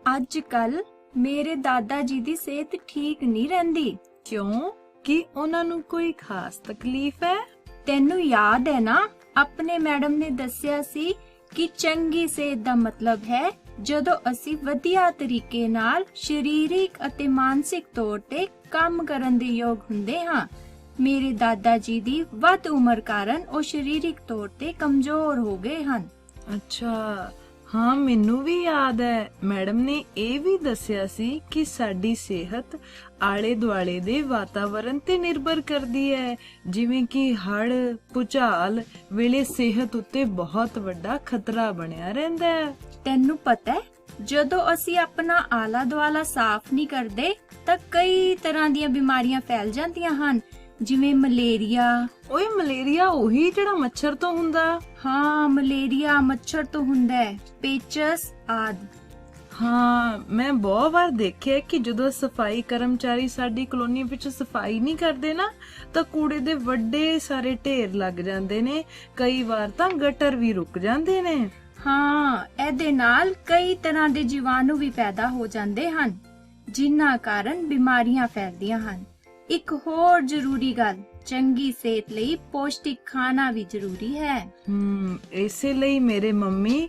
ਅੱਜ-ਕੱਲ ਮੇਰੇ ਦਾਦਾ ਜੀ ਦੀ ਸਿਹਤ ਠੀਕ ਨਹੀਂ ਰਹਿੰਦੀ। ਕਿਉਂ? ਕੀ ਉਹਨਾਂ ਨੂੰ ਕੋਈ ਖਾਸ ਤਕਲੀਫ ਹੈ? ਤੈਨੂੰ ਯਾਦ ਹੈ ਨਾ, ਆਪਣੇ ਮੈਡਮ ਨੇ ਦੱਸਿਆ ਸੀ ਕਿ ਚੰਗੀ ਸਿਹਤ ਦਾ ਮਤਲਬ ਹੈ ਜਦੋਂ ਅਸੀਂ ਵਧੀਆ ਤਰੀਕੇ ਨਾਲ ਸਰੀਰਕ ਅਤੇ ਮਾਨਸਿਕ ਤੌਰ ਤੇ ਕੰਮ ਕਰਨ ਦੇ ਯੋਗ ਹੁੰਦੇ ਹਾਂ। ਮੇਰੇ ਦਾਦਾ ਜੀ ਦੀ ਵੱਧ ਉਮਰ ਕਾਰਨ ਉਹ ਸਰੀਰਕ ਤੌਰ ਤੇ ਕਮਜ਼ੋਰ ਹੋ ਗਏ ਹਨ। ਅੱਛਾ, ਹਾਂ ਮੈਨੂੰ ਵੀ ਯਾਦ ਹੈ। ਮੈਡਮ ਨੇ ਇਹ ਵੀ ਦੱਸਿਆ ਸੀ ਕਿ ਸਾਡੀ ਸਿਹਤ ਆਲੇ ਦੁਆਲੇ ਦੇ ਵਾਤਾਵਰਣ ਤੇ ਨਿਰਭਰ ਕਰਦੀ ਹੈ, ਜਿਵੇਂ ਕਿ ਹੜ੍ਹ, ਭੂਚਾਲ ਵੇਲੇ ਸਿਹਤ ਉੱਤੇ ਬਹੁਤ ਵੱਡਾ ਖਤਰਾ ਬਣਿਆ ਰਹਿੰਦਾ ਹੈ। ਤੈਨੂੰ ਪਤਾ ਹੈ, ਜਦੋਂ ਅਸੀਂ ਆਪਣਾ ਆਲਾ ਦੁਆਲਾ ਸਾਫ਼ ਨਹੀਂ ਕਰਦੇ ਤਾਂ ਕਈ ਤਰ੍ਹਾਂ ਦੀਆਂ ਬਿਮਾਰੀਆਂ ਫੈਲ ਜਾਂਦੀਆਂ ਹਨ, ਜਿਵੇਂ ਮਲੇਰੀਆ। ਓਏ ਮਲੇਰੀਆ ਉਹੀ ਜਿਹੜਾ ਮੱਛਰ ਤੋਂ ਹੁੰਦਾ? ਹਾਂ, ਮਲੇਰੀਆ ਮੱਛਰ ਤੋਂ ਹੁੰਦਾ ਹੈ, ਪੇਚਸ ਆਦਿ। ਹਾਂ, ਮੈਂ ਬਹੁਤ ਵਾਰ ਦੇਖਿਆ ਕਿ ਜਦੋਂ ਸਫਾਈ ਕਰਮਚਾਰੀ ਸਾਡੀ ਕਲੋਨੀ ਵਿੱਚ ਸਫਾਈ ਨਹੀਂ ਕਰਦੇ ਨਾ, ਤਾਂ ਕੂੜੇ ਦੇ ਵੱਡੇ ਸਾਰੇ ਢੇਰ ਲੱਗ ਜਾਂਦੇ ਨੇ। ਕਈ ਵਾਰ ਤਾਂ ਗਟਰ ਵੀ ਰੁਕ ਜਾਂਦੇ ਨੇ। ਹਾਂ, ਇਹਦੇ ਨਾਲ ਕਈ ਤਰ੍ਹਾਂ ਦੇ ਜੀਵਾਣੂ ਵੀ ਪੈਦਾ ਹੋ ਜਾਂਦੇ ਹਨ, ਜਿਨ੍ਹਾਂ ਕਾਰਨ ਬਿਮਾਰੀਆਂ ਫੈਲਦੀਆਂ ਹਨ। ਇੱਕ ਹੋਰ ਜ਼ਰੂਰੀ ਗੱਲ, ਚੰਗੀ ਸਿਹਤ ਲਈ ਪੌਸ਼ਟਿਕ ਖਾਣਾ ਵੀ ਜ਼ਰੂਰੀ ਹੈ। ਇਸੇ ਲਈ ਮੇਰੇ ਮੰਮੀ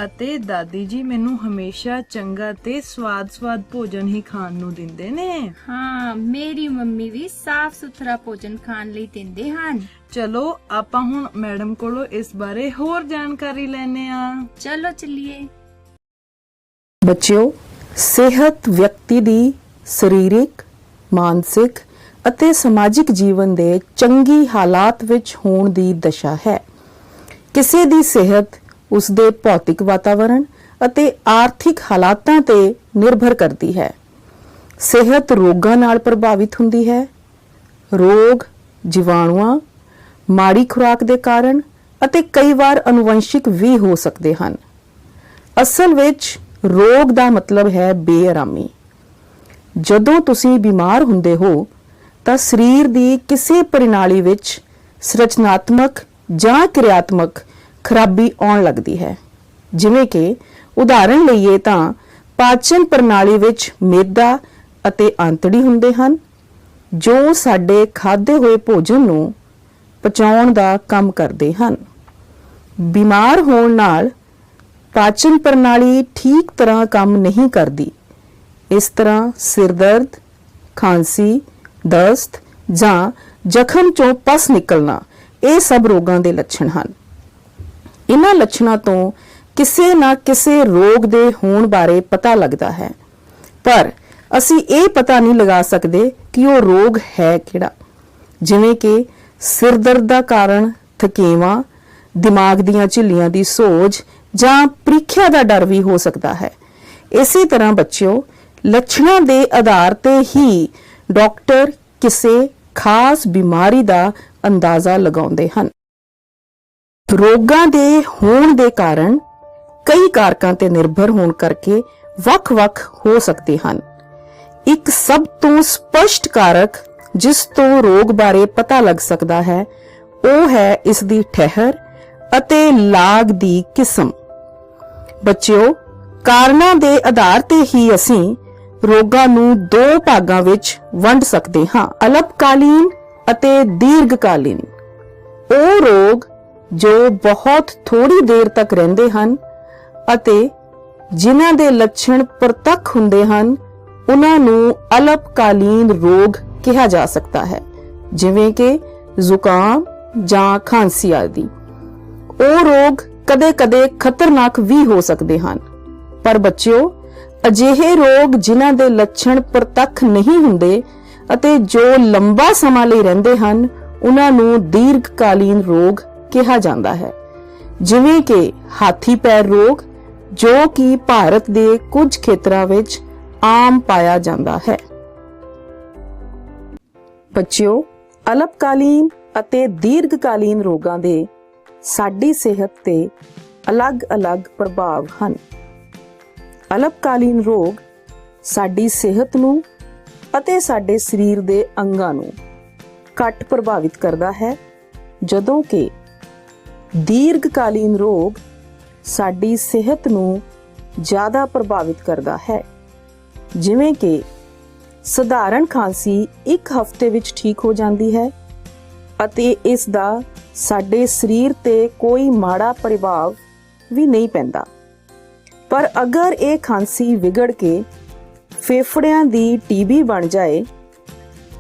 ਅਤੇ ਦਾਦੀ ਜੀ ਮੈਨੂੰ ਹਮੇਸ਼ਾ ਚੰਗਾ ਤੇ ਸਵਾਦ ਭੋਜਨ ਹੀ ਖਾਣ ਨੂੰ ਦਿੰਦੇ ਨੇ। ਹਾਂ, ਮੇਰੀ ਮੰਮੀ ਵੀ ਸਾਫ਼ ਸੁਥਰਾ ਭੋਜਨ ਖਾਣ ਲਈ ਦਿੰਦੇ ਹਨ। ਚਲੋ ਆਪਾਂ ਹੁਣ ਮੈਡਮ ਕੋਲੋਂ ਇਸ ਬਾਰੇ ਹੋਰ ਜਾਣਕਾਰੀ ਲੈਣੇ ਆ। ਚਲੋ ਚੱਲੀਏ। ਬੱਚਿਓ, ਸਿਹਤ ਵਿਅਕਤੀ ਦੀ ਸਰੀਰਕ, ਮਾਨਸਿਕ ਅਤੇ ਸਮਾਜਿਕ ਜੀਵਨ ਦੇ ਚੰਗੀ ਹਾਲਾਤ ਵਿੱਚ ਹੋਣ ਦੀ ਦਸ਼ਾ ਹੈ। ਕਿਸੇ ਦੀ ਸਿਹਤ ਉਸ ਦੇ ਭੌਤਿਕ ਵਾਤਾਵਰਣ ਅਤੇ ਆਰਥਿਕ ਹਾਲਾਤਾਂ ਤੇ ਨਿਰਭਰ ਕਰਦੀ ਹੈ। ਸਿਹਤ ਰੋਗਾਂ ਨਾਲ ਪ੍ਰਭਾਵਿਤ ਹੁੰਦੀ ਹੈ। ਰੋਗ ਜੀਵਾਣੂਆਂ, ਮਾੜੀ ਖੁਰਾਕ ਦੇ ਕਾਰਨ ਅਤੇ ਕਈ ਵਾਰ ਅਨੁਵੰਸ਼ਿਕ ਵੀ ਹੋ ਸਕਦੇ ਹਨ। ਅਸਲ ਵਿੱਚ ਰੋਗ ਦਾ ਮਤਲਬ ਹੈ ਬੇਆਰਾਮੀ। ਜਦੋਂ ਤੁਸੀਂ ਬਿਮਾਰ ਹੁੰਦੇ ਹੋ ਤਾਂ ਸਰੀਰ ਦੀ ਕਿਸੇ ਪ੍ਰਣਾਲੀ ਵਿੱਚ ਸੰਰਚਨਾਤਮਕ ਜਾਂ ਕਿਰਿਆਤਮਕ ਖਰਾਬੀ ਆਉਣ ਲੱਗਦੀ ਹੈ। ਜਿਵੇਂ ਕਿ ਉਦਾਹਰਣ ਲਈਏ ਤਾਂ ਪਾਚਨ ਪ੍ਰਣਾਲੀ ਵਿੱਚ ਮਿਹਦਾ ਅਤੇ ਆਂਤੜੀ ਹੁੰਦੇ ਹਨ, ਜੋ ਸਾਡੇ ਖਾਧੇ ਹੋਏ ਭੋਜਨ ਨੂੰ ਪਚਾਉਣ ਦਾ ਕੰਮ ਕਰਦੇ ਹਨ। ਬਿਮਾਰ ਹੋਣ ਨਾਲ ਪਾਚਨ ਪ੍ਰਣਾਲੀ ਠੀਕ ਤਰ੍ਹਾਂ ਕੰਮ ਨਹੀਂ ਕਰਦੀ। ਇਸ ਤਰ੍ਹਾਂ ਸਿਰ ਦਰਦ, ਖਾਂਸੀ, ਦਸਤ ਜਾਂ ਜ਼ਖਮ ਚੋਂ ਪਸ ਨਿਕਲਣਾ, ਇਹ ਸਭ ਰੋਗਾਂ ਦੇ ਲੱਛਣ ਹਨ। ਇਹਨਾਂ ਲੱਛਣਾਂ ਤੋਂ ਕਿਸੇ ਨਾ ਕਿਸੇ ਰੋਗ ਦੇ ਹੋਣ ਬਾਰੇ ਪਤਾ ਲੱਗਦਾ ਹੈ, ਪਰ ਅਸੀਂ ਇਹ ਪਤਾ ਨਹੀਂ ਲਗਾ ਸਕਦੇ ਕਿ ਉਹ ਰੋਗ ਹੈ ਕਿਹੜਾ। ਜਿਵੇਂ ਕਿ ਸਿਰ ਦਰਦ ਦਾ ਕਾਰਨ ਥਕੇਵਾਂ, ਦਿਮਾਗ ਦੀਆਂ ਝਿੱਲੀਆਂ ਦੀ ਸੋਜ ਜਾਂ ਪ੍ਰੀਖਿਆ ਦਾ ਡਰ ਵੀ ਹੋ ਸਕਦਾ ਹੈ। ਇਸੇ ਤਰ੍ਹਾਂ ਬੱਚਿਓ, ਲੱਛਣਾਂ ਦੇ ਆਧਾਰ ਤੇ ਹੀ ਡਾਕਟਰ ਕਿਸੇ ਖਾਸ ਬਿਮਾਰੀ ਦਾ ਅੰਦਾਜ਼ਾ ਲਗਾਉਂਦੇ ਹਨ। ਰੋਗਾਂ ਦੇ ਹੋਣ ਦੇ ਕਾਰਨ ਕਈ ਕਾਰਕਾਂ ਤੇ ਨਿਰਭਰ ਹੋਣ ਕਰਕੇ ਵੱਖ-ਵੱਖ ਹੋ ਸਕਦੇ ਹਨ। ਇੱਕ ਸਭ ਤੋਂ ਸਪਸ਼ਟ ਕਾਰਕ ਜਿਸ ਤੋਂ ਰੋਗ ਬਾਰੇ ਪਤਾ ਲੱਗ ਸਕਦਾ ਹੈ, ਉਹ ਹੈ ਇਸ ਦੀ ਠਹਿਰ ਅਤੇ ਲਾਗ ਦੀ ਕਿਸਮ। ਬੱਚਿਓ, ਕਾਰਨਾਂ ਦੇ ਆਧਾਰ ਤੇ ਹੀ ਅਸੀਂ ਰੋਗਾਂ ਨੂੰ ਦੋ ਭਾਗਾਂ ਵਿੱਚ ਵੰਡ ਸਕਦੇ ਹਾਂ, ਅਲਪਕਾਲੀਨ ਅਤੇ ਦੀਰਘਕਾਲੀਨ। ਉਹ ਰੋਗ ਜੋ ਬਹੁਤ ਥੋੜੀ ਦੇਰ ਤੱਕ ਰਹਿੰਦੇ ਹਨ ਅਤੇ ਜਿਨ੍ਹਾਂ ਦੇ ਲੱਛਣ ਪ੍ਰਤੱਖ ਹੁੰਦੇ ਹਨ, ਉਹਨਾਂ ਨੂੰ ਅਲਪਕਾਲੀਨ ਰੋਗ ਕਿਹਾ ਜਾ ਸਕਦਾ ਹੈ, ਜਿਵੇਂ ਕਿ ਜ਼ੁਕਾਮ ਜਾਂ ਖਾਂਸੀ ਆਦਿ। ਉਹ ਰੋਗ ਕਦੇ-ਕਦੇ ਖਤਰਨਾਕ ਵੀ ਹੋ ਸਕਦੇ ਹਨ। ਪਰ ਬੱਚਿਓ, ਅਜਿਹੇ ਰੋਗ ਜਿਨ੍ਹਾਂ ਦੇ ਲੱਛਣ ਪ੍ਰਤੱਖ ਨਹੀਂ ਹੁੰਦੇ ਅਤੇ ਜੋ ਲੰਬਾ ਸਮਾਂ ਲਈ ਰਹਿੰਦੇ ਹਨ, ਉਹਨਾਂ ਨੂੰ ਦੀਰਘਕਾਲੀਨ ਰੋਗ ਕਿਹਾ ਜਾਂਦਾ ਹੈ, ਜਿਵੇਂ ਕਿ ਹਾਥੀ ਪੈਰ ਰੋਗ, ਜੋ ਕਿ ਭਾਰਤ ਦੇ ਕੁਝ ਖੇਤਰਾਂ ਵਿੱਚ ਆਮ ਪਾਇਆ ਜਾਂਦਾ ਹੈ। ਬੱਚਿਓ, ਅਲਪਕਾਲੀਨ ਅਤੇ ਦੀਰਘਕਾਲੀਨ ਰੋਗਾਂ ਦੇ ਸਾਡੀ ਸਿਹਤ ਤੇ ਅਲੱਗ-ਅਲੱਗ ਪ੍ਰਭਾਵ ਹਨ। ਅਲਪਕਾਲੀਨ ਰੋਗ ਸਾਡੀ ਸਿਹਤ ਨੂੰ ਅਤੇ ਸਾਡੇ ਸਰੀਰ ਦੇ ਅੰਗਾਂ ਨੂੰ ਘੱਟ ਪ੍ਰਭਾਵਿਤ ਕਰਦਾ ਹੈ, ਜਦੋਂ ਕਿ ਦੀਰਘਕਾਲੀਨ ਰੋਗ ਸਾਡੀ ਸਿਹਤ ਨੂੰ ਜ਼ਿਆਦਾ ਪ੍ਰਭਾਵਿਤ ਕਰਦਾ ਹੈ। ਜਿਵੇਂ ਕਿ ਸਧਾਰਨ ਖਾਂਸੀ 1 ਹਫ਼ਤੇ ਵਿੱਚ ਠੀਕ ਹੋ ਜਾਂਦੀ ਹੈ ਅਤੇ ਇਸ ਦਾ ਸਾਡੇ ਸਰੀਰ ਤੇ ਕੋਈ ਮਾੜਾ ਪ੍ਰਭਾਵ ਵੀ ਨਹੀਂ ਪੈਂਦਾ। ਪਰ ਅਗਰ ਇਹ ਖਾਂਸੀ ਵਿਗੜ ਕੇ ਫੇਫੜਿਆਂ ਦੀ ਟੀਬੀ ਬਣ ਜਾਏ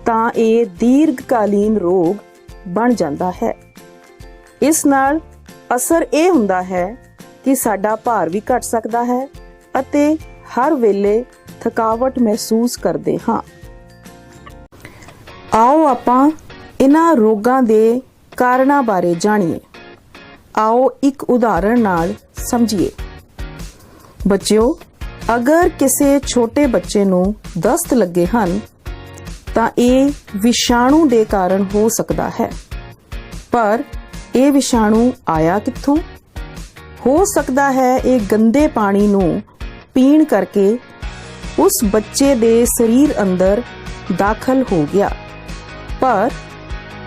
ਤਾਂ ਇਹ ਦੀਰਘਕਾਲੀਨ ਰੋਗ ਬਣ ਜਾਂਦਾ ਹੈ। ਇਸ ਨਾਲ ਅਸਰ ਇਹ ਹੁੰਦਾ ਹੈ ਕਿ ਸਾਡਾ ਭਾਰ ਵੀ ਘਟ ਸਕਦਾ ਹੈ ਅਤੇ ਹਰ ਵੇਲੇ ਥਕਾਵਟ ਮਹਿਸੂਸ ਕਰਦੇ ਹਾਂ। ਆਓ ਆਪਾਂ ਇਹਨਾਂ ਰੋਗਾਂ ਦੇ ਕਾਰਨਾਂ ਬਾਰੇ ਜਾਣੀਏ। ਆਓ ਇੱਕ ਉਦਾਹਰਣ ਨਾਲ ਸਮਝੀਏ। ਬੱਚਿਓ, ਅਗਰ ਕਿਸੇ ਛੋਟੇ ਬੱਚੇ ਨੂੰ ਦਸਤ ਲੱਗੇ ਹਨ ਤਾਂ ਇਹ ਵਿਸ਼ਾਣੂ ਦੇ ਕਾਰਨ ਹੋ ਸਕਦਾ ਹੈ। ਪਰ ਇਹ ਵਿਸ਼ਾਣੂ ਆਇਆ ਕਿੱਥੋਂ? ਹੋ ਸਕਦਾ ਹੈ ਇਹ ਗੰਦੇ ਪਾਣੀ ਨੂੰ ਪੀਣ ਕਰਕੇ ਉਸ ਬੱਚੇ ਦੇ ਸਰੀਰ ਅੰਦਰ ਦਾਖਲ ਹੋ ਗਿਆ। ਪਰ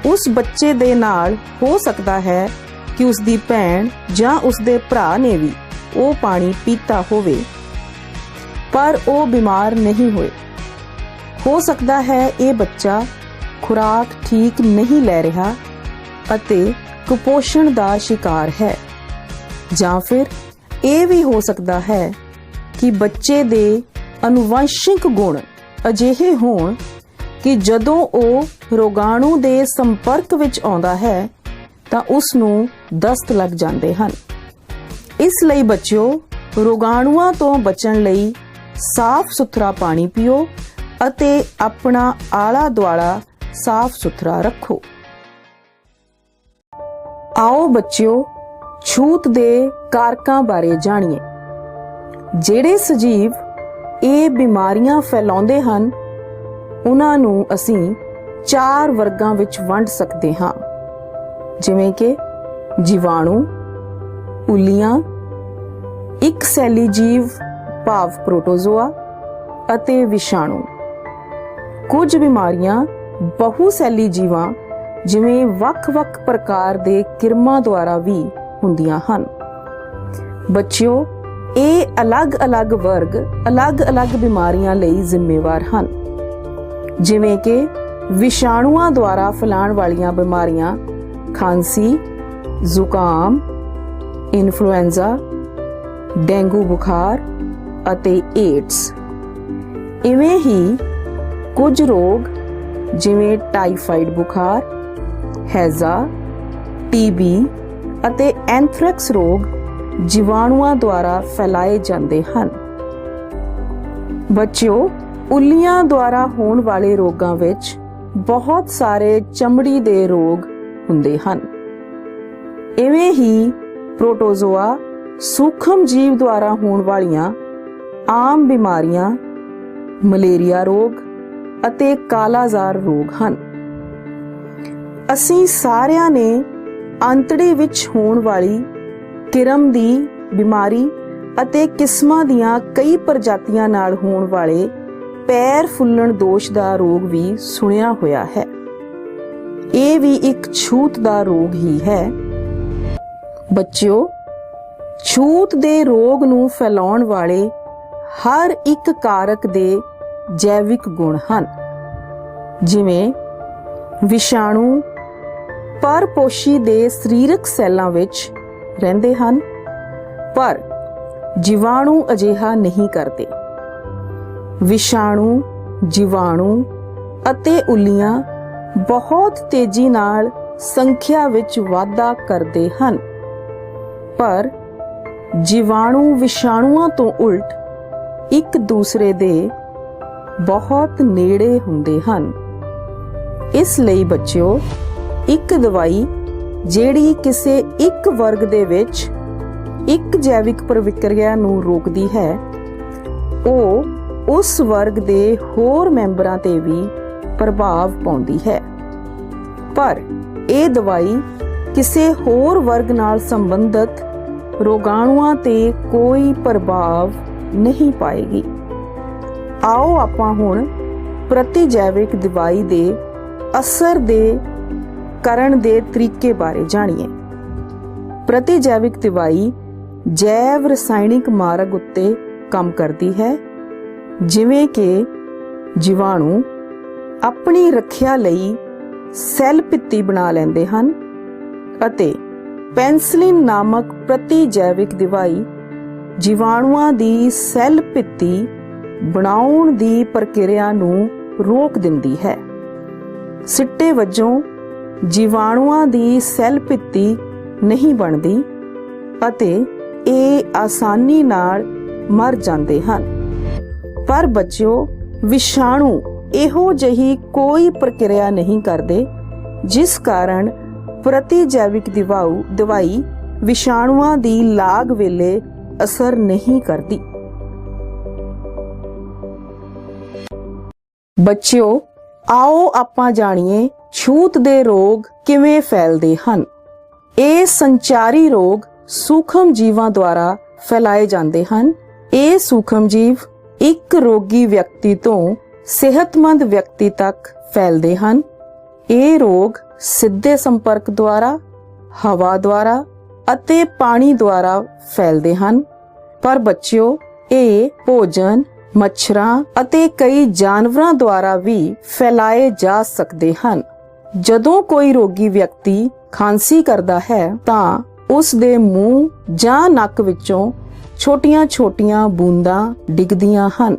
ਉਸ ਬੱਚੇ ਦੇ ਨਾਲ ਹੋ ਸਕਦਾ ਹੈ ਕਿ ਉਸ ਦੀ ਭੈਣ ਜਾਂ ਉਸ ਦੇ ਭਰਾ ਨੇ ਵੀ ਉਹ ਪਾਣੀ ਪੀਤਾ ਹੋਵੇ, ਪਰ ਉਹ ਬਿਮਾਰ ਨਹੀਂ ਹੋਏ। ਹੋ ਸਕਦਾ ਹੈ ਇਹ ਬੱਚਾ ਖੁਰਾਕ ਠੀਕ ਨਹੀਂ ਲੈ ਰਿਹਾ ਅਤੇ ਕੁਪੋਸ਼ਣ ਦਾ ਸ਼ਿਕਾਰ ਹੈ। ਜਾਂ ਫਿਰ ਇਹ ਵੀ ਹੋ ਸਕਦਾ ਹੈ ਕਿ ਬੱਚੇ ਦੇ ਅਨੁਵੰਸ਼ਿਕ ਗੁਣ ਅਜਿਹੇ ਹੋਣ ਕਿ ਜਦੋਂ ਉਹ ਰੋਗਾਣੂ ਦੇ ਸੰਪਰਕ ਵਿੱਚ ਆਉਂਦਾ ਹੈ ਤਾਂ ਉਸ ਨੂੰ ਦਸਤ ਲੱਗ ਜਾਂਦੇ ਹਨ। ਇਸ ਲਈ ਬੱਚਿਓ, ਰੋਗਾਣੂਆਂ ਤੋਂ ਬਚਣ ਲਈ ਸਾਫ਼ ਸੁਥਰਾ ਪਾਣੀ ਪੀਓ ਅਤੇ ਆਪਣਾ ਆਲਾ ਦੁਆਲਾ ਸਾਫ਼ ਸੁਥਰਾ ਰੱਖੋ। ਆਓ ਬੱਚਿਓ, ਛੂਤ ਦੇ ਕਾਰਕਾਂ ਬਾਰੇ ਜਾਣੀਏ। ਜਿਹੜੇ ਸਜੀਵ ਇਹ ਬਿਮਾਰੀਆਂ ਫੈਲਾਉਂਦੇ ਹਨ ਉਹਨਾਂ ਨੂੰ ਅਸੀਂ 4 ਵਰਗਾਂ ਵਿੱਚ ਵੰਡ ਸਕਦੇ ਹਾਂ, ਜਿਵੇਂ ਕਿ ਜੀਵਾਣੂ, ਉੱਲੀਆਂ, ਇੱਕ ਸੈਲੀ ਜੀਵ ਭਾਵ ਪ੍ਰੋਟੋਜ਼ੋਆ ਅਤੇ ਵਿਸ਼ਾਣੂ। ਕੁਝ ਬਿਮਾਰੀਆਂ ਬਹੁ ਸੈਲੀ ਜੀਵਾਂ ਜਿਵੇਂ ਵੱਖ-ਵੱਖ ਪ੍ਰਕਾਰ ਦੇ ਕਿਰਮਾਂ ਦੁਆਰਾ ਵੀ ਹੁੰਦੀਆਂ ਹਨ। ਬੱਚਿਓ, ਇਹ ਅਲੱਗ-ਅਲੱਗ ਵਰਗ ਅਲੱਗ-ਅਲੱਗ ਬਿਮਾਰੀਆਂ ਲਈ ਜ਼ਿੰਮੇਵਾਰ ਹਨ, ਜਿਵੇਂ ਕਿ ਵਿਸ਼ਾਣੂਆਂ ਦੁਆਰਾ ਫੈਲਾਣ ਵਾਲੀਆਂ ਬਿਮਾਰੀਆਂ ਖਾਂਸੀ, ਜ਼ੁਕਾਮ, ਇਨਫਲੂਐਂਜ਼ਾ, ਡੇਂਗੂ ਬੁਖਾਰ ਅਤੇ ਏਡਸ। ਇਵੇਂ ਹੀ ਕੁਝ ਰੋਗ ਜਿਵੇਂ ਟਾਈਫਾਈਡ ਬੁਖਾਰ, ਹੈਜ਼ਾ, ਟੀਬੀ ਅਤੇ ਐਂਥ੍ਰੈਕਸ ਰੋਗ ਜੀਵਾਣੂਆਂ ਦੁਆਰਾ ਫੈਲਾਏ ਜਾਂਦੇ ਹਨ। ਬੱਚਿਓ, ਉੱਲੀਆਂ ਦੁਆਰਾ ਹੋਣ ਵਾਲੇ ਰੋਗਾਂ ਵਿੱਚ ਬਹੁਤ ਸਾਰੇ ਚਮੜੀ ਦੇ ਰੋਗ ਹੁੰਦੇ ਹਨ। ਇਵੇਂ ਹੀ ਪ੍ਰੋਟੋਜ਼ੋਆ ਸੂਖਮ ਜੀਵ ਦੁਆਰਾ ਹੋਣ ਵਾਲੀਆਂ ਆਮ ਬਿਮਾਰੀਆਂ ਮਲੇਰੀਆ ਰੋਗ ਅਤੇ ਕਾਲਾਜ਼ਾਰ ਰੋਗ ਹਨ। ਅਸੀਂ ਸਾਰਿਆਂ ਨੇ ਅੰਤੜੇ ਵਿੱਚ ਹੋਣ ਵਾਲੀ ਕਿਰਮ ਦੀ ਬਿਮਾਰੀ ਅਤੇ ਕਿਸਮਾਂ ਦੀਆਂ ਕਈ ਪ੍ਰਜਾਤੀਆਂ ਨਾਲ ਹੋਣ ਵਾਲੇ ਪੈਰ ਫੁੱਲਣ ਦੋਸ਼ ਦਾ ਰੋਗ ਵੀ ਸੁਣਿਆ ਹੋਇਆ ਹੈ। ਇਹ ਵੀ ਇੱਕ ਛੂਤ ਦਾ ਰੋਗ ਹੀ ਹੈ। ਬੱਚਿਓ, ਛੂਤ ਦੇ ਰੋਗ ਨੂੰ ਫੈਲਾਉਣ ਵਾਲੇ ਹਰ ਇੱਕ ਕਾਰਕ ਦੇ ਜੈਵਿਕ ਗੁਣ ਹਨ, ਜਿਵੇਂ ਵਿਸ਼ਾਣੂ ਪਰਪੋਸ਼ੀ ਦੇ ਸਰੀਰਕ ਸੈੱਲਾਂ ਵਿੱਚ ਰਹਿੰਦੇ ਹਨ, ਪਰ ਜੀਵਾਣੂ ਅਜਿਹਾ ਨਹੀਂ ਕਰਦੇ। ਵਿਸ਼ਾਣੂ, ਜੀਵਾਣੂ ਅਤੇ ਉੱਲੀਆਂ ਬਹੁਤ ਤੇਜ਼ੀ ਨਾਲ ਸੰਖਿਆ ਵਿੱਚ ਵਾਧਾ ਕਰਦੇ ਹਨ, ਪਰ ਜੀਵਾਣੂ ਵਿਸ਼ਾਣੂਆਂ ਤੋਂ ਉਲਟ ਇੱਕ ਦੂਸਰੇ ਦੇ ਬਹੁਤ ਨੇੜੇ ਹੁੰਦੇ ਹਨ। ਇਸ ਲਈ ਬੱਚਿਓ, ਇੱਕ ਦਵਾਈ ਜਿਹੜੀ ਕਿਸੇ ਇੱਕ ਵਰਗ ਦੇ ਵਿੱਚ ਇੱਕ ਜੈਵਿਕ ਪ੍ਰਕਿਰਿਆ ਨੂੰ ਰੋਕਦੀ ਹੈ, ਉਹ ਉਸ ਵਰਗ ਦੇ ਹੋਰ ਮੈਂਬਰਾਂ ਤੇ ਵੀ ਪ੍ਰਭਾਵ ਪਾਉਂਦੀ ਹੈ। ਪਰ ਇਹ ਦਵਾਈ ਕਿਸੇ ਹੋਰ ਵਰਗ ਨਾਲ ਸੰਬੰਧਿਤ ਰੋਗਾਣੂਆਂ ਤੇ ਕੋਈ ਪ੍ਰਭਾਵ ਨਹੀਂ ਪਾਏਗੀ। ਆਓ ਆਪਾਂ ਹੁਣ ਪ੍ਰਤੀਜੈਵਿਕ ਦਵਾਈ ਦੇ ਅਸਰ ਦੇ ਕਰਨ ਦੇ ਤਰੀਕੇ ਬਾਰੇ ਜਾਣੀਏ। ਪ੍ਰਤੀਜੈਵਿਕ ਦਵਾਈ ਜੈਵ ਰਸਾਇਣਿਕ ਮਾਰਗ ਉੱਤੇ ਕੰਮ ਕਰਦੀ ਹੈ, ਜਿਵੇਂ ਕਿ ਜੀਵਾਣੂ ਆਪਣੀ ਰੱਖਿਆ ਲਈ ਸੈੱਲ ਭਿੱਤੀ ਬਣਾ ਲੈਂਦੇ ਹਨ ਅਤੇ ਪੈਨਿਸਿਲਿਨ ਨਾਮਕ ਪ੍ਰਤੀਜੈਵਿਕ ਦਵਾਈ ਜੀਵਾਣੂਆਂ ਦੀ ਸੈੱਲ ਭਿੱਤੀ ਬਣਾਉਣ ਦੀ ਪ੍ਰਕਿਰਿਆ ਨੂੰ ਰੋਕ ਦਿੰਦੀ ਹੈ। ਸਿੱਟੇ ਵਜੋਂ ਜੀਵਾਣੂਆਂ ਦੀ ਸੈੱਲ ਭਿੱਤੀ ਨਹੀਂ ਬਣਦੀ ਅਤੇ ਇਹ ਆਸਾਨੀ ਨਾਲ ਮਰ ਜਾਂਦੇ ਹਨ। ਪਰ ਬੱਚਿਓ, ਵਿਸ਼ਾਣੂ ਇਹੋ ਜਿਹੀ ਕੋਈ ਪ੍ਰਕਿਰਿਆ ਨਹੀਂ ਕਰਦੇ ਜਿਸ ਕਾਰਨ ਪ੍ਰਤੀਜੈਵਿਕ ਦਵਾਈ ਵਿਸ਼ਾਣੂਆਂ ਦੀ ਲਾਗ ਵੇਲੇ ਅਸਰ ਨਹੀਂ ਕਰਦੀ। ਬੱਚਿਓ, ਆਓ ਆਪਾਂ ਜਾਣੀਏ ਛੂਤ ਦੇ ਰੋਗ ਕਿਵੇਂ ਫੈਲਦੇ ਹਨ। ਇਹ ਸੰਚਾਰੀ ਰੋਗ ਸੂਖਮ ਜੀਵਾਂ ਦੁਆਰਾ ਫੈਲਾਏ ਜਾਂਦੇ ਹਨ। ਇਹ ਸੂਖਮ ਜੀਵ ਇੱਕ ਰੋਗੀ ਵਿਅਕਤੀ ਤੋਂ ਸਿਹਤਮੰਦ ਵਿਅਕਤੀ ਤੱਕ ਫੈਲਦੇ ਹਨ। ਇਹ ਰੋਗ ਸਿੱਧੇ ਸੰਪਰਕ ਦੁਆਰਾ, ਹਵਾ ਦੁਆਰਾ ਅਤੇ ਪਾਣੀ ਦੁਆਰਾ ਫੈਲਦੇ ਹਨ। ਪਰ ਬੱਚਿਓ, ਇਹ ਭੋਜਨ, ਮੱਛਰਾਂ ਅਤੇ ਕਈ ਜਾਨਵਰਾਂ ਦੁਆਰਾ ਵੀ ਫੈਲਾਏ ਜਾ ਸਕਦੇ ਹਨ। ਜਦੋਂ ਕੋਈ ਰੋਗੀ ਵਿਅਕਤੀ ਖਾਂਸੀ ਕਰਦਾ ਹੈ ਤਾਂ ਉਸ ਦੇ ਮੂੰਹ ਜਾਂ ਨੱਕ ਵਿੱਚੋਂ ਛੋਟੀਆਂ-ਛੋਟੀਆਂ ਬੂੰਦਾਂ ਡਿੱਗਦੀਆਂ ਹਨ।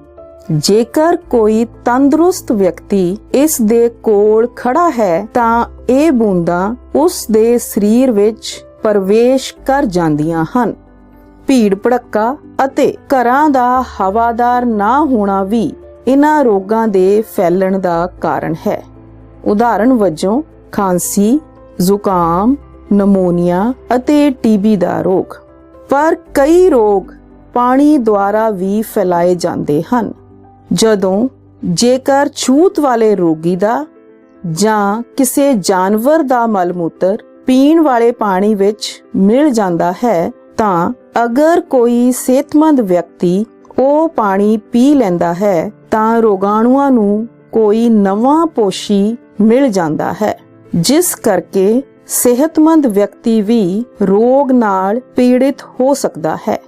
ਜੇਕਰ ਕੋਈ ਤੰਦਰੁਸਤ ਵਿਅਕਤੀ ਇਸ ਦੇ ਕੋਲ ਖੜਾ ਹੈ ਤਾਂ ਇਹ ਬੂੰਦਾਂ ਉਸ ਦੇ ਸਰੀਰ ਵਿੱਚ ਪ੍ਰਵੇਸ਼ ਕਰ ਜਾਂਦੀਆਂ ਹਨ। ਭੀੜ ਭੜੱਕਾ ਅਤੇ ਘਰਾਂ ਦਾ ਹਵਾਦਾਰ ਨਾ ਹੋਣਾ ਵੀ ਇਹਨਾਂ ਰੋਗਾਂ ਦੇ ਫੈਲਣ ਦਾ ਕਾਰਨ ਹੈ। ਉਦਾਹਰਣ ਵਜੋਂ ਖਾਂਸੀ, ਜ਼ੁਕਾਮ, ਨਮੋਨੀਆ ਅਤੇ ਟੀਬੀ ਦਾ ਰੋਗ। ਪਰ ਕਈ ਰੋਗ ਪਾਣੀ ਦੁਆਰਾ ਵੀ ਫੈਲਾਏ ਜਾਂਦੇ ਹਨ। ਜੇਕਰ ਛੂਤ ਵਾਲੇ ਰੋਗੀ ਦਾ ਜਾਂ ਕਿਸੇ ਜਾਨਵਰ ਦਾ ਮਲ ਮੂਤਰ ਪੀਣ ਵਾਲੇ ਪਾਣੀ ਵਿੱਚ ਮਿਲ ਜਾਂਦਾ ਹੈ ਤਾਂ ਅਗਰ ਕੋਈ ਸਿਹਤਮੰਦ ਵਿਅਕਤੀ ਉਹ ਪਾਣੀ ਪੀ ਲੈਂਦਾ ਹੈ ਤਾਂ ਰੋਗਾਣੂਆਂ ਨੂੰ ਕੋਈ ਨਵਾਂ ਪੋਸ਼ੀ ਮਿਲ ਜਾਂਦਾ ਹੈ, ਜਿਸ ਕਰਕੇ ਸਿਹਤਮੰਦ ਵਿਅਕਤੀ ਵੀ ਰੋਗ ਨਾਲ ਪੀੜਿਤ ਹੋ ਸਕਦਾ ਹੈ।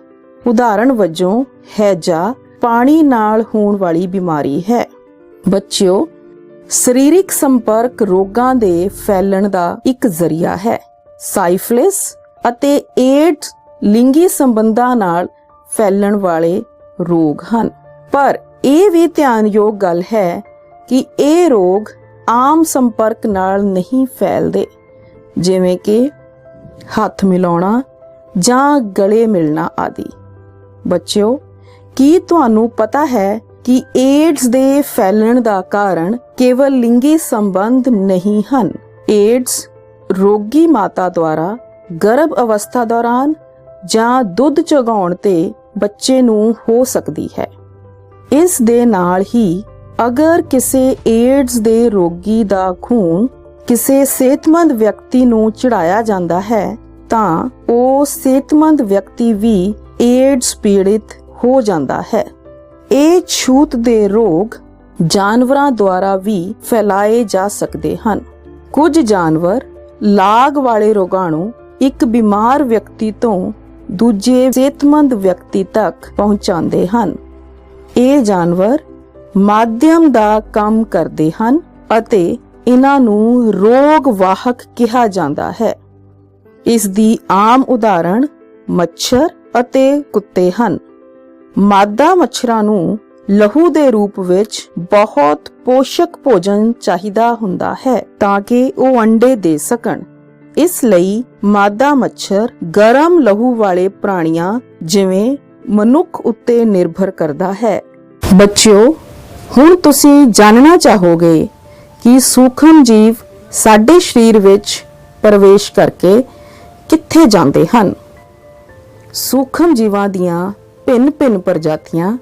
ਉਦਾਹਰਣ ਵਜੋਂ ਹੈਜ਼ਾ ਪਾਣੀ ਨਾਲ ਹੋਣ ਵਾਲੀ ਬਿਮਾਰੀ ਹੈ। ਬੱਚਿਓ, ਸਰੀਰਕ ਸੰਪਰਕ ਰੋਗਾਂ ਦੇ ਫੈਲਣ ਦਾ ਇੱਕ ਜ਼ਰੀਆ ਹੈ। ਸਾਈਫਿਲਿਸ ਅਤੇ ਏਡਜ਼ ਲਿੰਗੀ ਸੰਬੰਧਾਂ ਨਾਲ ਫੈਲਣ ਵਾਲੇ ਰੋਗ ਹਨ। ਪਰ ਇਹ ਵੀ ਧਿਆਨਯੋਗ ਗੱਲ ਹੈ ਕਿ ਇਹ ਰੋਗ ਆਮ ਸੰਪਰਕ ਨਾਲ ਨਹੀਂ ਫੈਲਦੇ, ਜਿਵੇਂ ਕਿ ਹੱਥ ਮਿਲਾਉਣਾ ਜਾਂ ਗਲੇ ਮਿਲਣਾ ਆਦਿ। ਬੱਚਿਓ, ਕੀ ਤੁਹਾਨੂੰ ਪਤਾ ਹੈ ਕਿ ਏਡਜ਼ ਦੇ ਫੈਲਣ ਦਾ ਕਾਰਨ ਕੇਵਲ ਲਿੰਗੀ ਸੰਬੰਧ ਨਹੀਂ ਹਨ। ਏਡਜ਼ ਰੋਗੀ ਮਾਤਾ ਦੁਆਰਾ ਗਰਭ ਅਵਸਥਾ ਦੌਰਾਨ ਜਾਂ ਦੁੱਧ ਚੁਗਾਉਣ ਤੇ ਬੱਚੇ ਨੂੰ ਹੋ ਸਕਦੀ ਹੈ। ਇਸ ਦੇ ਨਾਲ ਹੀ ਅਗਰ ਕਿਸੇ ਏਡਜ਼ ਦੇ ਰੋਗੀ ਦਾ ਖੂਨ ਕਿਸੇ ਸਿਹਤਮੰਦ ਵਿਅਕਤੀ ਨੂੰ ਚੜਾਇਆ ਜਾਂਦਾ ਹੈ ਤਾਂ ਉਹ ਸਿਹਤਮੰਦ ਵਿਅਕਤੀ ਵੀ ਏਡਜ਼ ਪੀੜਿਤ ਹੋ ਜਾਂਦਾ ਹੈ। ਇਹ ਛੂਤ ਦੇ ਰੋਗ ਜਾਨਵਰਾਂ ਦੁਆਰਾ ਵੀ ਫੈਲਾਏ ਜਾ ਸਕਦੇ ਹਨ। ਕੁਝ ਜਾਨਵਰ ਲਾਗ ਵਾਲੇ ਰੋਗਾਣੂ ਇੱਕ ਬਿਮਾਰ ਵਿਅਕਤੀ ਤੋਂ ਦੂਜੇ ਸਿਹਤਮੰਦ ਵਿਅਕਤੀ ਤੱਕ ਪਹੁੰਚਾਉਂਦੇ ਹਨ। ਇਹ ਜਾਨਵਰ ਮਾਧਿਅਮ ਦਾ ਕੰਮ ਕਰਦੇ ਹਨ ਅਤੇ ਇਹਨਾਂ ਨੂੰ ਰੋਗ ਵਾਹਕ ਕਿਹਾ ਜਾਂਦਾ ਹੈ। ਇਸ ਦੀ ਆਮ ਉਦਾਹਰਣ ਮੱਛਰ ਅਤੇ ਕੁੱਤੇ ਹਨ। ਮਾਦਾ ਮੱਛਰਾਂ ਨੂੰ ਲਹੂ ਦੇ ਰੂਪ ਵਿੱਚ ਬਹੁਤ ਪੋਸ਼ਕ ਭੋਜਨ ਚਾਹੀਦਾ ਹੁੰਦਾ ਹੈ ਤਾਂ ਕਿ ਉਹ ਅੰਡੇ ਦੇ ਸਕਣ। ਇਸ ਲਈ ਮਾਦਾ ਮੱਛਰ ਗਰਮ ਲਹੂ ਵਾਲੇ ਪ੍ਰਾਣੀਆਂ ਜਿਵੇਂ ਮਨੁੱਖ ਉੱਤੇ ਨਿਰਭਰ ਕਰਦਾ ਹੈ। ਬੱਚਿਓ, ਹੁਣ ਤੁਸੀਂ ਜਾਣਨਾ ਚਾਹੋਗੇ ਕਿ ਸੂਖਮ ਜੀਵ ਸਾਡੇ ਸਰੀਰ ਵਿੱਚ ਪ੍ਰਵੇਸ਼ ਕਰਕੇ ਕਿੱਥੇ ਜਾਂਦੇ ਹਨ। ਸੂਖਮ ਜੀਵਾਂ ਦੀਆਂ ਭਿੰਨ-ਭਿੰਨ ਪ੍ਰਜਾਤੀਆਂ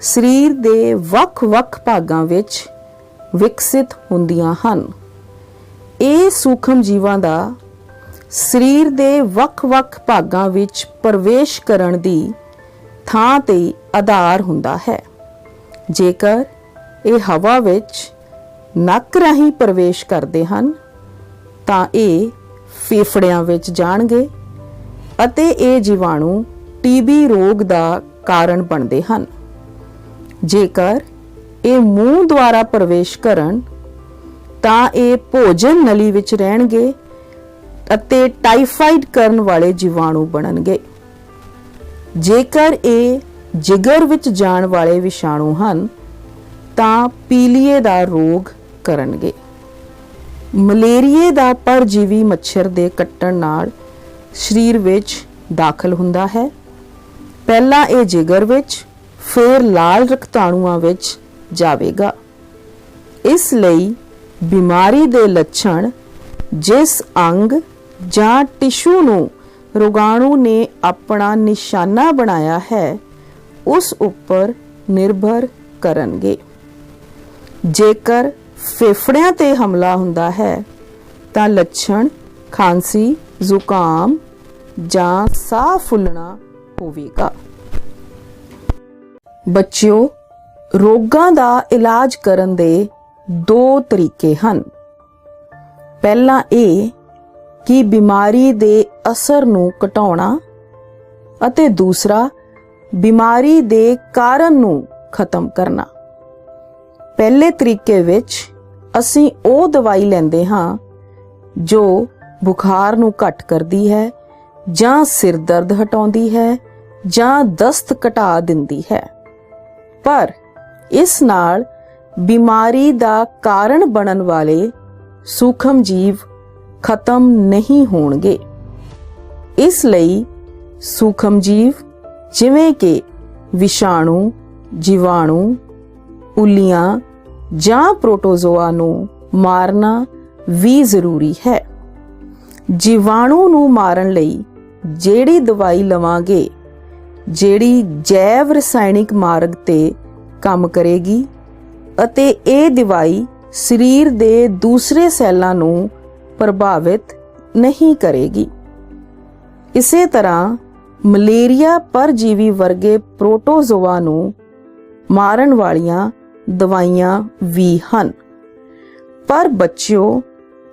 ਸਰੀਰ ਦੇ ਵੱਖ-ਵੱਖ ਭਾਗਾਂ ਵਿੱਚ ਵਿਕਸਿਤ ਹੁੰਦੀਆਂ ਹਨ। ਇਹ ਸੂਖਮ ਜੀਵਾਂ ਦਾ ਸਰੀਰ ਦੇ ਵੱਖ-ਵੱਖ ਭਾਗਾਂ ਵਿੱਚ ਪ੍ਰਵੇਸ਼ ਕਰਨ ਦੀ ਥਾਂ ਤੇ ਆਧਾਰ ਹੁੰਦਾ ਹੈ। ਜੇਕਰ ਇਹ ਹਵਾ ਵਿੱਚ ਨੱਕ ਰਾਹੀਂ ਪ੍ਰਵੇਸ਼ ਕਰਦੇ ਹਨ ਤਾਂ ਇਹ ਫੇਫੜਿਆਂ ਵਿੱਚ ਜਾਣਗੇ ਅਤੇ ਇਹ ਜੀਵਾਣੂ ਟੀਬੀ ਰੋਗ ਦਾ ਕਾਰਨ ਬਣਦੇ ਹਨ। ਜੇਕਰ ਇਹ ਮੂੰਹ ਦੁਆਰਾ ਪ੍ਰਵੇਸ਼ ਕਰਨ ਤਾਂ ਇਹ ਭੋਜਨ ਨਲੀ ਵਿੱਚ ਰਹਿਣਗੇ ਅਤੇ ਟਾਈਫਾਈਡ ਕਰਨ ਵਾਲੇ ਜੀਵਾਣੂ ਬਣਨਗੇ। ਜੇਕਰ ਇਹ ਜਿਗਰ ਵਿੱਚ ਜਾਣ ਵਾਲੇ ਵਿਸ਼ਾਣੂ ਹਨ ਤਾਂ ਪੀਲੀਏ ਦਾ ਰੋਗ ਕਰਨਗੇ। ਮਲੇਰੀਏ ਦਾ ਪਰਜੀਵੀ ਮੱਛਰ ਦੇ ਕੱਟਣ ਨਾਲ ਸਰੀਰ ਵਿੱਚ ਦਾਖਲ ਹੁੰਦਾ ਹੈ। ਪਹਿਲਾਂ ਇਹ ਜਿਗਰ ਵਿੱਚ, ਫਿਰ ਲਾਲ ਰਕਤਾਣੂਆਂ ਵਿੱਚ ਜਾਵੇਗਾ। ਇਸ ਲਈ ਬਿਮਾਰੀ ਦੇ ਲੱਛਣ ਜਿਸ ਅੰਗ ਜਾਂ ਟਿਸ਼ੂ ਨੂੰ ਰੋਗਾਣੂ ਨੇ ਆਪਣਾ ਨਿਸ਼ਾਨਾ ਬਣਾਇਆ ਹੈ ਉਸ ਉੱਪਰ ਨਿਰਭਰ ਕਰਨਗੇ। ਜੇਕਰ ਫੇਫੜਿਆਂ ਤੇ ਹਮਲਾ ਹੁੰਦਾ ਹੈ ਤਾਂ ਲੱਛਣ ਖਾਂਸੀ, ਜ਼ੁਕਾਮ ਜਾਂ ਸਾਹ ਫੁੱਲਣਾ ਹੋਵੇਗਾ। ਬੱਚਿਓ, ਰੋਗਾਂ ਦਾ ਇਲਾਜ ਕਰਨ ਦੇ ਦੋ ਤਰੀਕੇ ਹਨ। ਪਹਿਲਾ ਇਹ ਕਿ ਬਿਮਾਰੀ ਦੇ ਅਸਰ ਨੂੰ ਘਟਾਉਣਾ ਅਤੇ ਦੂਸਰਾ ਬਿਮਾਰੀ ਦੇ ਕਾਰਨ ਨੂੰ ਖਤਮ ਕਰਨਾ। ਪਹਿਲੇ ਤਰੀਕੇ ਵਿੱਚ ਅਸੀਂ ਉਹ ਦਵਾਈ ਲੈਂਦੇ ਹਾਂ ਜੋ ਬੁਖਾਰ ਨੂੰ ਘੱਟ ਕਰਦੀ ਹੈ ਜਾਂ ਸਿਰ ਦਰਦ ਹਟਾਉਂਦੀ ਹੈ ਜਾਂ ਦਸਤ ਘਟਾ ਦਿੰਦੀ ਹੈ, ਪਰ ਇਸ ਨਾਲ ਬਿਮਾਰੀ ਦਾ ਕਾਰਨ ਬਣਨ ਵਾਲੇ ਸੂਖਮ ਜੀਵ ਖਤਮ ਨਹੀਂ ਹੋਣਗੇ। ਇਸ ਲਈ ਸੂਖਮ ਜੀਵ ਜਿਵੇਂ ਕਿ ਵਿਸ਼ਾਣੂ, ਜੀਵਾਣੂ, ਉੱਲੀਆਂ ਜਾਂ ਪ੍ਰੋਟੋਜ਼ੋਆ ਨੂੰ ਮਾਰਨਾ ਵੀ ਜ਼ਰੂਰੀ ਹੈ। ਜੀਵਾਣੂ ਨੂੰ ਮਾਰਨ ਲਈ ਜਿਹੜੀ ਦਵਾਈ ਲਵਾਂਗੇ, ਜਿਹੜੀ ਜੈਵ ਰਸਾਇਣਿਕ ਮਾਰਗ ਤੇ ਕੰਮ ਕਰੇਗੀ ਅਤੇ ਇਹ ਦਵਾਈ ਸਰੀਰ ਦੇ ਦੂਸਰੇ ਸੈੱਲਾਂ ਨੂੰ ਪ੍ਰਭਾਵਿਤ ਨਹੀਂ ਕਰੇਗੀ। ਇਸੇ ਤਰ੍ਹਾਂ ਮਲੇਰੀਆ ਪਰਜੀਵੀ ਵਰਗੇ ਪ੍ਰੋਟੋਜ਼ੋਆ ਨੂੰ ਮਾਰਨ ਵਾਲੀਆਂ ਦਵਾਈਆਂ ਵੀ ਹਨ। ਪਰ ਬੱਚਿਓ,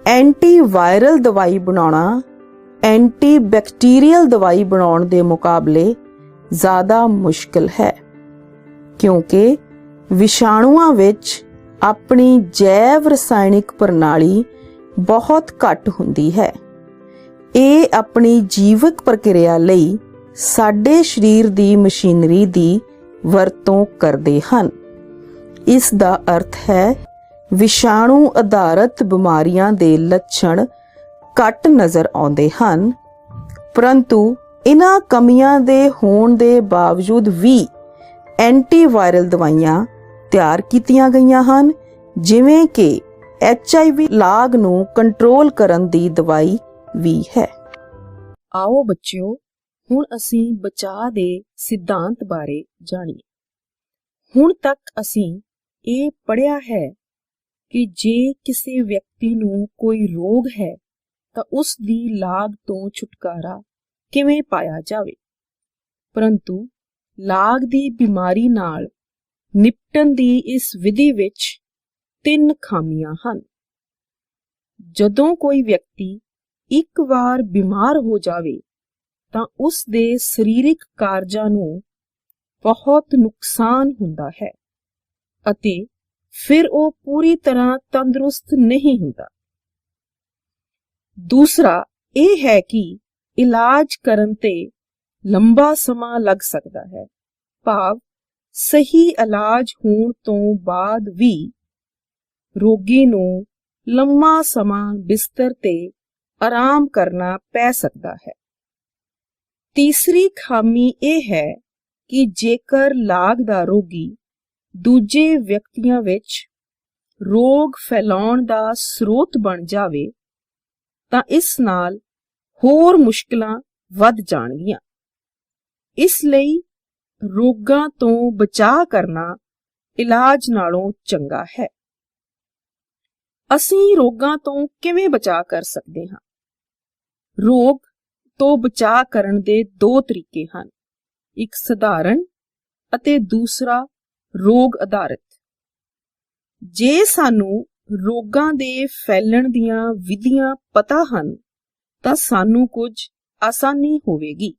ਐਂਟੀਵਾਇਰਲ ਦਵਾਈ ਬਣਾਉਣਾ ਐਂਟੀਬੈਕਟੀਰੀਅਲ ਦਵਾਈ ਬਣਾਉਣ ਦੇ ਮੁਕਾਬਲੇ ਜ਼ਿਆਦਾ ਮੁਸ਼ਕਲ ਹੈ, ਕਿਉਂਕਿ ਵਿਸ਼ਾਣੂਆਂ ਵਿੱਚ ਆਪਣੀ ਜੈਵ ਰਸਾਇਣਿਕ ਪ੍ਰਣਾਲੀ ਬਹੁਤ ਘੱਟ ਹੁੰਦੀ ਹੈ। ਇਹ ਆਪਣੀ ਜੀਵਕ ਪ੍ਰਕਿਰਿਆ ਲਈ ਸਾਡੇ ਸਰੀਰ ਦੀ ਮਸ਼ੀਨਰੀ ਦੀ ਵਰਤੋਂ ਕਰਦੇ ਹਨ। ਇਸ ਦਾ ਅਰਥ ਹੈ ਵਿਸ਼ਾਣੂ ਆਧਾਰਿਤ ਬਿਮਾਰੀਆਂ ਦੇ ਲੱਛਣ ਘੱਟ ਨਜ਼ਰ ਆਉਂਦੇ ਹਨ, ਪਰੰਤੂ ਇਹਨਾਂ ਕਮੀਆਂ ਦੇ ਹੋਣ ਦੇ ਬਾਵਜੂਦ ਵੀ ਐਂਟੀਵਾਇਰਲ ਦਵਾਈਆਂ ਤਿਆਰ ਕੀਤੀਆਂ ਗਈਆਂ ਹਨ, ਜਿਵੇਂ ਕਿ HIV ਲਾਗ ਨੂੰ ਕੰਟਰੋਲ ਕਰਨ ਦੀ ਦਵਾਈ ਵੀ ਹੈ। ਆਓ ਬੱਚਿਓ, ਹੁਣ ਅਸੀਂ ਬਚਾਅ ਦੇ ਸਿਧਾਂਤ ਬਾਰੇ ਜਾਣੀਏ। ਹੁਣ ਤੱਕ ਅਸੀਂ ਇਹ ਪੜ੍ਹਿਆ ਹੈ ਕਿ ਜੇ ਕਿਸੇ ਵਿਅਕਤੀ ਨੂੰ ਕੋਈ ਰੋਗ ਹੈ ਤਾਂ ਉਸ ਦੀ ਲਾਗ ਤੋਂ ਛੁਟਕਾਰਾ ਕਿਵੇਂ ਪਾਇਆ ਜਾਵੇ। ਪਰੰਤੂ ਲਾਗ ਦੀ ਬਿਮਾਰੀ ਨਾਲ ਨਿਪਟਣ ਦੀ ਇਸ ਵਿਧੀ ਵਿੱਚ 3 ਖਾਮੀਆਂ ਹਨ। ਜਦੋਂ ਕੋਈ ਵਿਅਕਤੀ ਇੱਕ ਵਾਰ ਬਿਮਾਰ ਹੋ ਜਾਵੇ ਤਾਂ ਉਸ ਦੇ ਸਰੀਰਕ ਕਾਰਜਾਂ ਨੂੰ ਬਹੁਤ ਨੁਕਸਾਨ ਹੁੰਦਾ ਹੈ ਅਤੇ ਫਿਰ ਉਹ ਪੂਰੀ ਤਰ੍ਹਾਂ ਤੰਦਰੁਸਤ ਨਹੀਂ ਹੁੰਦਾ। ਦੂਸਰਾ ਇਹ ਹੈ ਕਿ ਇਲਾਜ ਕਰਨ ਤੇ ਲੰਬਾ ਸਮਾਂ ਲੱਗ ਸਕਦਾ ਹੈ, ਭਾਵ ਸਹੀ ਇਲਾਜ ਹੋਣ ਤੋਂ ਬਾਅਦ ਵੀ ਰੋਗੀ ਨੂੰ ਲੰਮਾ ਸਮਾਂ ਬਿਸਤਰ ਤੇ ਆਰਾਮ ਕਰਨਾ ਪੈ ਸਕਦਾ ਹੈ। ਤੀਸਰੀ ਖਾਮੀ ਇਹ ਹੈ ਕਿ ਜੇਕਰ ਲਾਗ ਦਾ ਰੋਗੀ ਦੂਜੇ ਵਿਅਕਤੀਆਂ ਵਿੱਚ ਰੋਗ ਫੈਲਾਉਣ ਦਾ ਸਰੋਤ ਬਣ ਜਾਵੇ ਤਾਂ ਇਸ ਨਾਲ ਹੋਰ ਮੁਸ਼ਕਲਾਂ ਵੱਧ ਜਾਣਗੀਆਂ। ਇਸ ਲਈ ਰੋਗਾਂ ਤੋਂ ਬਚਾਅ ਕਰਨਾ ਇਲਾਜ ਨਾਲੋਂ ਚੰਗਾ ਹੈ। ਅਸੀਂ ਰੋਗਾਂ ਤੋਂ ਕਿਵੇਂ ਬਚਾਅ ਕਰ ਸਕਦੇ ਹਾਂ? ਰੋਗ ਤੋਂ ਬਚਾਅ ਕਰਨ ਦੇ 2 ਤਰੀਕੇ ਹਨ, ਇੱਕ ਸਧਾਰਨ ਅਤੇ ਦੂਸਰਾ ਰੋਗ ਆਧਾਰਿਤ। ਜੇ ਸਾਨੂੰ ਰੋਗਾਂ ਦੇ ਫੈਲਣ ਦੀਆਂ ਵਿਧੀਆਂ ਪਤਾ ਹਨ ਤਾਂ ਸਾਨੂੰ ਕੁਝ ਆਸਾਨੀ ਹੋਵੇਗੀ।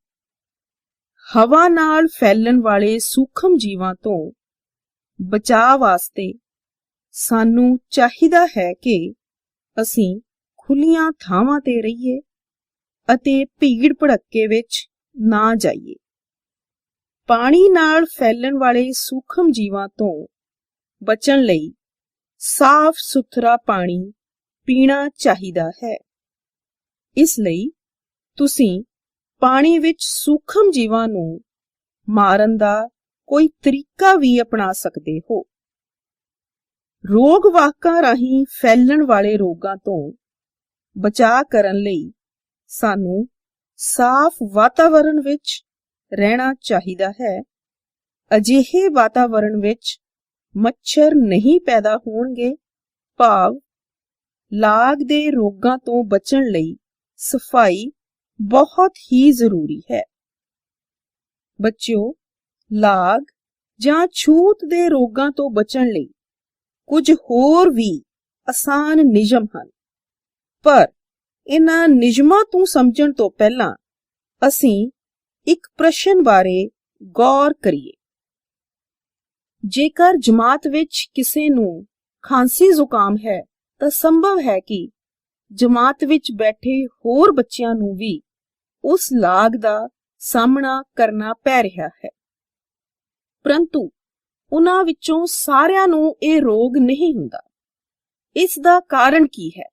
ਹਵਾ ਨਾਲ ਫੈਲਣ ਵਾਲੇ ਸੂਖਮ ਜੀਵਾਂ ਤੋਂ ਬਚਾਅ ਵਾਸਤੇ ਸਾਨੂੰ ਚਾਹੀਦਾ ਹੈ ਕਿ ਅਸੀਂ ਖੁੱਲੀਆਂ ਥਾਵਾਂ ਤੇ ਰਹੀਏ ਅਤੇ ਭੀੜ ਭੜੱਕੇ ਵਿੱਚ ਨਾ ਜਾਈਏ। ਪਾਣੀ ਨਾਲ ਫੈਲਣ ਵਾਲੇ ਸੂਖਮ ਜੀਵਾਂ ਤੋਂ ਬਚਣ ਲਈ ਸਾਫ਼ ਸੁਥਰਾ ਪਾਣੀ ਪੀਣਾ ਚਾਹੀਦਾ ਹੈ। ਇਸ ਲਈ ਤੁਸੀਂ ਪਾਣੀ ਵਿੱਚ ਸੂਖਮ ਜੀਵਾਂ ਨੂੰ ਮਾਰਨ ਦਾ ਕੋਈ ਤਰੀਕਾ ਵੀ ਅਪਣਾ ਸਕਦੇ ਹੋ। ਰੋਗ ਵਾਹਕਾਂ ਰਾਹੀਂ ਫੈਲਣ ਵਾਲੇ ਰੋਗਾਂ ਤੋਂ ਬਚਾਅ ਕਰਨ ਲਈ ਸਾਨੂੰ ਸਾਫ਼ ਵਾਤਾਵਰਣ ਵਿੱਚ ਰਹਿਣਾ ਚਾਹੀਦਾ ਹੈ। ਅਜਿਹੇ ਵਾਤਾਵਰਣ ਵਿੱਚ ਮੱਛਰ ਨਹੀਂ ਪੈਦਾ ਹੋਣਗੇ, ਭਾਵ ਲਾਗ ਦੇ ਰੋਗਾਂ ਤੋਂ ਬਚਣ ਲਈ ਸਫਾਈ ਬਹੁਤ ਹੀ ਜ਼ਰੂਰੀ ਹੈ। ਬੱਚਿਓ, ਲਾਗ ਜਾਂ ਛੂਤ ਦੇ ਰੋਗਾਂ ਤੋਂ ਬਚਣ ਲਈ ਕੁਝ ਹੋਰ ਵੀ ਆਸਾਨ ਨਿਯਮ ਹਨ, ਪਰ ਇਹਨਾਂ ਨਿਯਮਾਂ ਤੋਂ ਸਮਝਣ ਤੋਂ ਪਹਿਲਾਂ ਅਸੀਂ ਇੱਕ ਪ੍ਰਸ਼ਨ ਬਾਰੇ ਗੌਰ ਕਰੀਏ। ਜੇਕਰ ਜਮਾਤ ਵਿੱਚ ਕਿਸੇ ਨੂੰ ਖਾਂਸੀ ਜ਼ੁਕਾਮ ਹੈ ਤਾਂ ਸੰਭਵ ਹੈ ਕਿ ਜਮਾਤ ਵਿੱਚ ਬੈਠੇ ਹੋਰ ਬੱਚਿਆਂ ਨੂੰ ਵੀ ਉਸ ਲਾਗ ਦਾ ਸਾਹਮਣਾ ਕਰਨਾ ਪੈ ਰਿਹਾ ਹੈ, ਪਰੰਤੂ ਉਹਨਾਂ ਵਿੱਚੋਂ ਸਾਰਿਆਂ ਨੂੰ ਇਹ ਰੋਗ ਨਹੀਂ ਹੁੰਦਾ। ਇਸ ਦਾ ਕਾਰਨ ਕੀ ਹੈ?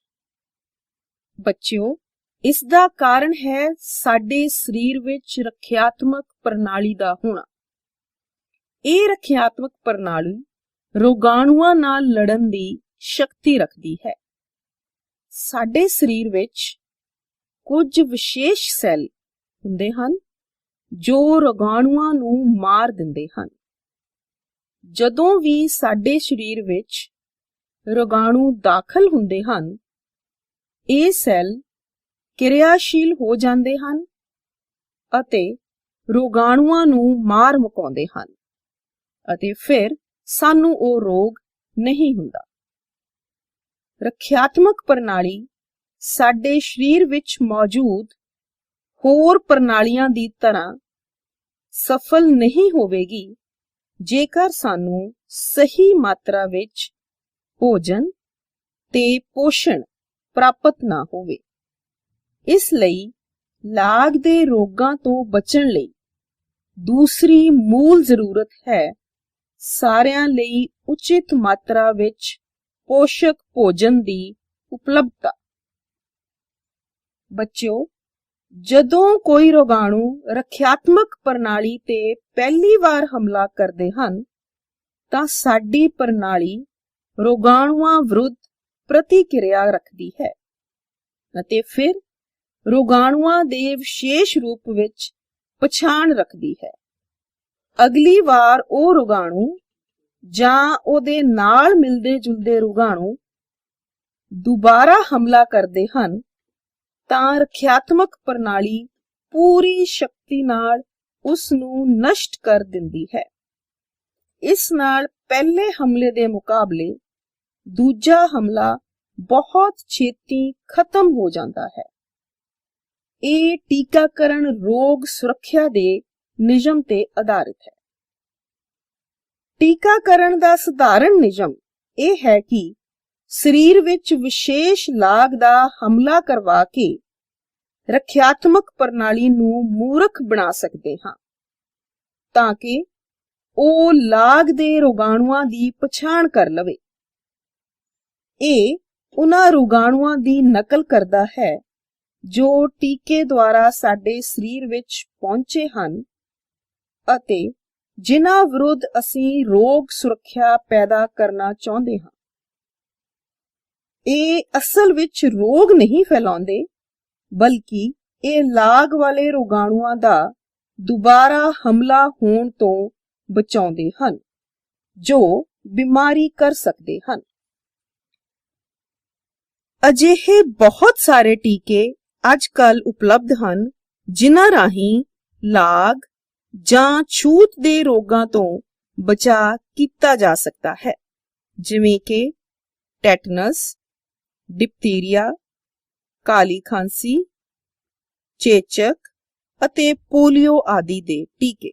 ਬੱਚਿਓ, ਇਸ ਦਾ ਕਾਰਨ ਹੈ ਸਾਡੇ ਸਰੀਰ ਵਿੱਚ ਰੱਖਿਆਤਮਕ ਪ੍ਰਣਾਲੀ ਦਾ ਹੋਣਾ। ਇਹ ਰੱਖਿਆਤਮਕ ਪ੍ਰਣਾਲੀ ਰੋਗਾਣੂਆਂ ਨਾਲ ਲੜਨ ਦੀ ਸ਼ਕਤੀ ਰੱਖਦੀ ਹੈ। ਸਾਡੇ ਸਰੀਰ ਵਿੱਚ ਕੁਝ ਵਿਸ਼ੇਸ਼ ਸੈੱਲ ਹੁੰਦੇ ਹਨ ਜੋ ਰੋਗਾਣੂਆਂ ਨੂੰ ਮਾਰ ਦਿੰਦੇ ਹਨ। ਜਦੋਂ ਵੀ ਸਾਡੇ ਸਰੀਰ ਵਿੱਚ ਰੋਗਾਣੂ ਦਾਖਲ ਹੁੰਦੇ ਹਨ, ਇਹ ਸੈੱਲ ਕਿਰਿਆਸ਼ੀਲ ਹੋ ਜਾਂਦੇ ਹਨ ਅਤੇ ਰੋਗਾਣੂਆਂ ਨੂੰ ਮਾਰ ਮੁਕਾਉਂਦੇ ਹਨ ਅਤੇ ਫਿਰ ਸਾਨੂੰ ਉਹ ਰੋਗ ਨਹੀਂ ਹੁੰਦਾ। ਰੱਖਿਆਤਮਕ ਪ੍ਰਣਾਲੀ ਸਾਡੇ ਸਰੀਰ ਵਿੱਚ ਮੌਜੂਦ ਹੋਰ ਪ੍ਰਣਾਲੀਆਂ ਦੀ ਤਰ੍ਹਾਂ ਸਫਲ ਨਹੀਂ ਹੋਵੇਗੀ ਜੇਕਰ ਸਾਨੂੰ ਸਹੀ ਮਾਤਰਾ ਵਿੱਚ ਭੋਜਨ ਤੇ ਪੋਸ਼ਣ ਪ੍ਰਾਪਤ ਨਾ ਹੋਵੇ। ਇਸ ਲਈ ਲਾਗ ਦੇ ਰੋਗਾਂ ਤੋਂ ਬਚਣ ਲਈ ਦੂਸਰੀ ਮੂਲ ਜ਼ਰੂਰਤ ਹੈ ਸਾਰਿਆਂ ਲਈ ਉਚਿਤ ਮਾਤਰਾ ਵਿੱਚ ਪੋਸ਼ਕ ਭੋਜਨ ਦੀ ਉਪਲਬਧਤਾ। ਬੱਚਿਓ, ਜਦੋਂ ਕੋਈ ਰੋਗਾਣੂ ਰੱਖਿਆਤਮਕ ਪ੍ਰਣਾਲੀ ਤੇ ਪਹਿਲੀ ਵਾਰ ਹਮਲਾ ਕਰਦੇ ਹਨ ਤਾਂ ਸਾਡੀ ਪ੍ਰਣਾਲੀ ਰੋਗਾਣੂਆਂ ਵਿਰੁੱਧ ਪ੍ਰਤੀਕਿਰਿਆ ਰੱਖਦੀ ਹੈ ਅਤੇ ਫਿਰ ਰੋਗਾਣੂਆਂ ਦੇ ਵਿਸ਼ੇਸ਼ ਰੂਪ ਵਿੱਚ ਪਛਾਣ ਰੱਖਦੀ ਹੈ। ਅਗਲੀ ਵਾਰ ਉਹ ਰੋਗਾਣੂ ਜਾਂ ਉਹਦੇ ਨਾਲ ਮਿਲਦੇ ਜੁਲਦੇ ਰੋਗਾਣੂ ਦੁਬਾਰਾ ਹਮਲਾ ਕਰਦੇ ਹਨ ਤਾਂ ਰੱਖਿਆਤਮਕ ਪ੍ਰਣਾਲੀ ਪੂਰੀ ਸ਼ਕਤੀ ਨਾਲ ਉਸ ਨੂੰ ਨਸ਼ਟ ਕਰ ਦਿੰਦੀ ਹੈ। ਇਸ ਨਾਲ ਪਹਿਲੇ ਹਮਲੇ ਦੇ ਮੁਕਾਬਲੇ ਦੂਜਾ ਹਮਲਾ ਬਹੁਤ ਛੇਤੀ ਖਤਮ ਹੋ ਜਾਂਦਾ ਹੈ। ਇਹ ਟੀਕਾਕਰਨ ਰੋਗ ਸੁਰੱਖਿਆ ਦੇ ਨਿਯਮ ਤੇ ਆਧਾਰਿਤ ਹੈ। ਟੀਕਾਕਰਨ ਦਾ ਸਧਾਰਨ ਨਿਯਮ ਇਹ ਹੈ ਕਿ ਸਰੀਰ ਵਿੱਚ ਵਿਸ਼ੇਸ਼ ਲਾਗ ਦਾ ਹਮਲਾ ਕਰਵਾ ਕੇ ਰੱਖਿਆਤਮਕ ਪ੍ਰਣਾਲੀ ਨੂੰ ਮੂਰਖ ਬਣਾ ਸਕਦੇ ਹਾਂ ਤਾਂ ਕਿ ਉਹ ਲਾਗ ਦੇ ਰੋਗਾਣੂਆਂ ਦੀ ਪਛਾਣ ਕਰ ਲਵੇ। ਇਹ ਉਹਨਾਂ ਰੋਗਾਣੂਆਂ ਦੀ ਨਕਲ ਕਰਦਾ ਹੈ ਜੋ ਟੀਕੇ ਦੁਆਰਾ ਸਾਡੇ ਸਰੀਰ ਵਿੱਚ ਪਹੁੰਚੇ ਹਨ ਅਤੇ ਜਿਨ੍ਹਾਂ ਵਿਰੁੱਧ ਅਸੀਂ ਰੋਗ ਸੁਰੱਖਿਆ ਪੈਦਾ ਕਰਨਾ ਚਾਹੁੰਦੇ ਹਾਂ। ਇਹ ਅਸਲ ਵਿੱਚ ਰੋਗ ਨਹੀਂ ਫੈਲਾਉਂਦੇ, ਬਲਕਿ ਇਹ ਲਾਗ ਵਾਲੇ ਰੋਗਾਣੂਆਂ ਦਾ ਦੁਬਾਰਾ ਹਮਲਾ ਹੋਣ ਤੋਂ ਬਚਾਉਂਦੇ ਹਨ ਜੋ ਬਿਮਾਰੀ ਕਰ ਸਕਦੇ ਹਨ। ਅਜਿਹੇ ਬਹੁਤ ਸਾਰੇ ਟੀਕੇ ਅੱਜ-ਕੱਲ੍ਹ ਉਪਲਬਧ ਹਨ ਜਿਨ੍ਹਾਂ ਰਾਹੀਂ ਲਾਗ ਜਾਂ ਛੂਤ ਦੇ ਰੋਗਾਂ ਤੋਂ ਬਚਾਅ ਕੀਤਾ ਜਾ ਸਕਦਾ ਹੈ, ਜਿਵੇਂ ਕਿ ਟੈਟਨਸ, ਡਿਪਥੀਰੀਆ, ਕਾਲੀ ਖਾਂਸੀ, ਚੇਚਕ ਅਤੇ ਪੋਲੀਓ ਆਦਿ ਦੇ ਟੀਕੇ।